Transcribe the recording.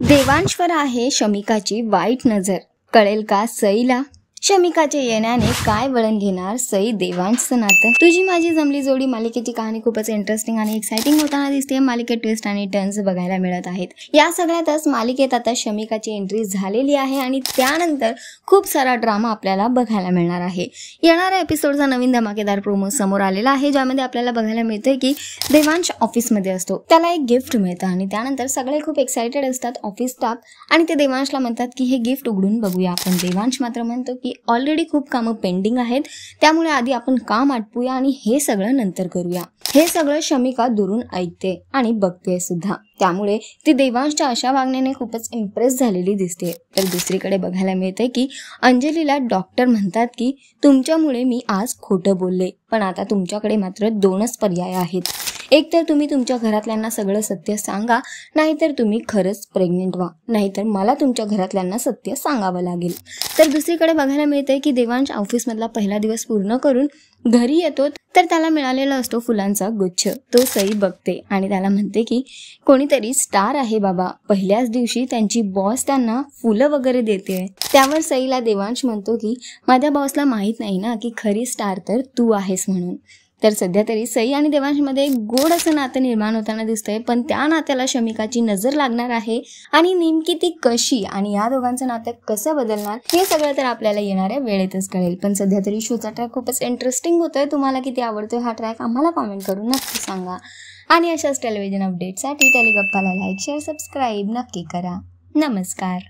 देवांशवर आहे शमिकाची वाईट नजर. कळेल का सईला? शमिकाच्या येण्याने काय वळण घेणार सई देवांशचं नातं? तुझी माझी जमली जोडी मालिकेची कहाणी खूपच इंटरेस्टिंग आणि एक्साइटिंग होताना दिसते. मालिकेत ट्विस्ट आणि टर्न्स बघायला मिळत आहेत. या सगळ्यातच मालिकेत आता शमिकाची एंट्री झालेली आहे आणि त्यानंतर खूप सारा ड्रामा आपल्याला बघायला मिळणार आहे. येणाऱ्या एपिसोडचा नवीन धमाकेदार प्रोमो समोर आलेला आहे, ज्यामध्ये आपल्याला बघायला मिळतंय की देवांश ऑफिसमध्ये असतो. त्याला एक गिफ्ट मिळतं आणि त्यानंतर सगळे खूप एक्साइटेड असतात ऑफिस स्टाफ आणि ते देवांशला म्हणतात की हे गिफ्ट उघडून बघूया आपण. देवांश मात्र म्हणतो की ऑलरेडी खूप कामं पेंडिंग आहेत, त्यामुळे आधी आपण काम आटपूया आणि हे सगळं नंतर करूया. हे सगळं शमिका दुरून ऐकते आणि बघते सुद्धा, त्यामुळे ती देवांशच्या अशा वागण्याने खूपच इम्प्रेस झालेली दिसते. तर दुसरीकडे बघायला मिळते की अंजलीला डॉक्टर म्हणतात की तुमच्यामुळे मी आज खोटं बोलले, पण आता तुमच्याकडे मात्र दोनच पर्याय आहेत. एक तर तुम्ही तुमच्या घरातल्यांना सगळं सत्य सांगा, नाहीतर तुम्ही खरंच प्रेग्नेंट व्हा, नाहीतर मला तुमच्या घरातल्यांना सत्य सांगावं लागेल. तर दुसरीकडे बघायला मिळतंय की देवांश ऑफिसमधला पहिला दिवस पूर्ण करून घरी येतो, तर त्याला मिळालेला असतो फुलांचा गुच्छ. तो सई बघते आणि त्याला म्हणते की कोणीतरी स्टार आहे बाबा. पहिल्याच दिवशी त्यांची बॉस त्यांना फुलं वगैरे देते. त्यावर सईला देवांश म्हणतो की माझ्या बॉसला माहीत नाही ना की खरी स्टार तर तू आहेस म्हणून. तर सध्या तरी सई आणि देवांशमध्ये गोड असं नातं निर्माण होताना दिसतंय, पण त्या नात्याला शमिकाची नजर लागणार आहे आणि नेमकी ती कशी आणि या दोघांचं नातं कसं बदलणार हे सगळं तर आपल्याला येणाऱ्या वेळेतच कळेल. पण सध्या तरी शोचा ट्रॅक खूपच इंटरेस्टिंग होतोय. तुम्हाला किती आवडतोय हा ट्रॅक आम्हाला कॉमेंट करून नक्की सांगा आणि अशाच टेलिव्हिजन अपडेटसाठी टेलिगप्पाला लाईक शेअर सबस्क्राईब नक्की करा. नमस्कार.